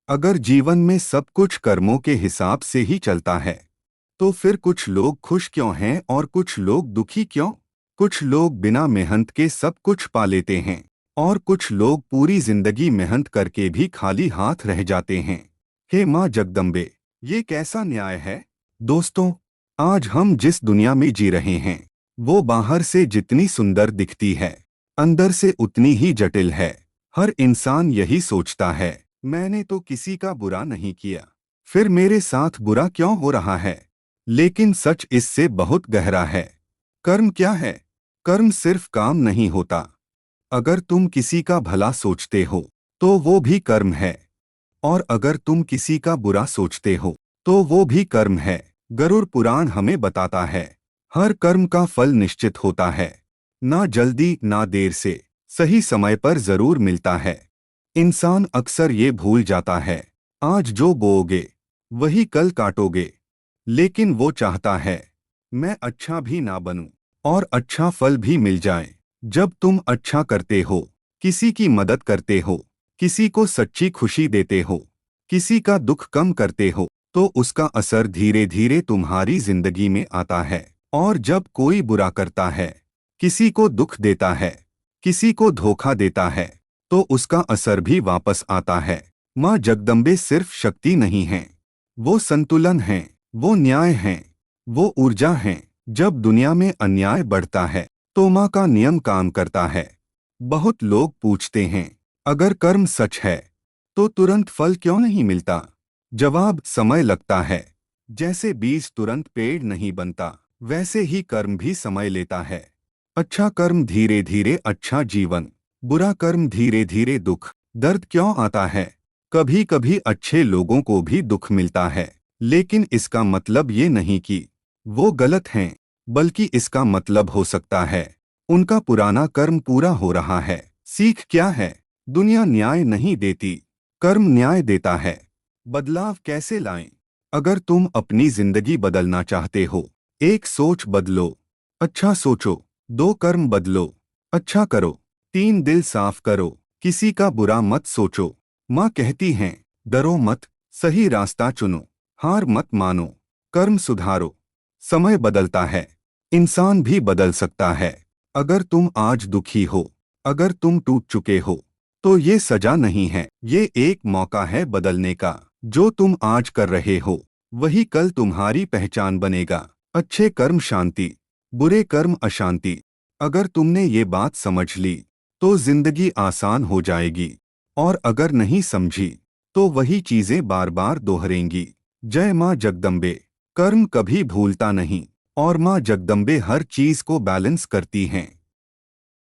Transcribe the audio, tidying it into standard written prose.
अगर जीवन में सब कुछ कर्मों के हिसाब से ही चलता है, तो फिर कुछ लोग खुश क्यों हैं और कुछ लोग दुखी क्यों? कुछ लोग बिना मेहनत के सब कुछ पा लेते हैं और कुछ लोग पूरी जिंदगी मेहनत करके भी खाली हाथ रह जाते हैं। हे माँ जगदम्बे, ये कैसा न्याय है? दोस्तों, आज हम जिस दुनिया में जी रहे हैं, वो बाहर से जितनी सुंदर दिखती है, अंदर से उतनी ही जटिल है। हर इंसान यही सोचता है, मैंने तो किसी का बुरा नहीं किया, फिर मेरे साथ बुरा क्यों हो रहा है? लेकिन सच इससे बहुत गहरा है। कर्म क्या है? कर्म सिर्फ काम नहीं होता। अगर तुम किसी का भला सोचते हो, तो वो भी कर्म है, और अगर तुम किसी का बुरा सोचते हो, तो वो भी कर्म है। गरुड़ पुराण हमें बताता है, हर कर्म का फल निश्चित होता है, ना जल्दी ना देर से, सही समय पर जरूर मिलता है। इंसान अक्सर ये भूल जाता है, आज जो बोओगे वही कल काटोगे। लेकिन वो चाहता है, मैं अच्छा भी ना बनूं और अच्छा फल भी मिल जाए। जब तुम अच्छा करते हो, किसी की मदद करते हो, किसी को सच्ची खुशी देते हो, किसी का दुख कम करते हो, तो उसका असर धीरे धीरे तुम्हारी जिंदगी में आता है। और जब कोई बुरा करता है, किसी को दुख देता है, किसी को धोखा देता है, तो उसका असर भी वापस आता है। माँ जगदम्बे सिर्फ शक्ति नहीं है, वो संतुलन है, वो न्याय है, वो ऊर्जा है। जब दुनिया में अन्याय बढ़ता है, तो माँ का नियम काम करता है। बहुत लोग पूछते हैं, अगर कर्म सच है, तो तुरंत फल क्यों नहीं मिलता? जवाब, समय लगता है। जैसे बीज तुरंत पेड़ नहीं बनता, वैसे ही कर्म भी समय लेता है। अच्छा कर्म धीरे धीरे अच्छा जीवन, बुरा कर्म धीरे धीरे दुख। दर्द क्यों आता है? कभी कभी अच्छे लोगों को भी दुख मिलता है, लेकिन इसका मतलब ये नहीं कि वो गलत हैं, बल्कि इसका मतलब हो सकता है उनका पुराना कर्म पूरा हो रहा है। सीख क्या है? दुनिया न्याय नहीं देती, कर्म न्याय देता है। बदलाव कैसे लाएं? अगर तुम अपनी जिंदगी बदलना चाहते हो, एक सोच बदलो, अच्छा सोचो। दो कर्म बदलो, अच्छा करो। तीन दिल साफ करो, किसी का बुरा मत सोचो। माँ कहती हैं, डरो मत, सही रास्ता चुनो, हार मत मानो, कर्म सुधारो। समय बदलता है, इंसान भी बदल सकता है। अगर तुम आज दुखी हो, अगर तुम टूट चुके हो, तो ये सजा नहीं है, ये एक मौका है बदलने का। जो तुम आज कर रहे हो, वही कल तुम्हारी पहचान बनेगा। अच्छे कर्म शांति, बुरे कर्म अशांति। अगर तुमने ये बात समझ ली, तो जिंदगी आसान हो जाएगी, और अगर नहीं समझी, तो वही चीजें बार बार दोहरेंगी। जय माँ जगदम्बे। कर्म कभी भूलता नहीं, और माँ जगदम्बे हर चीज को बैलेंस करती हैं।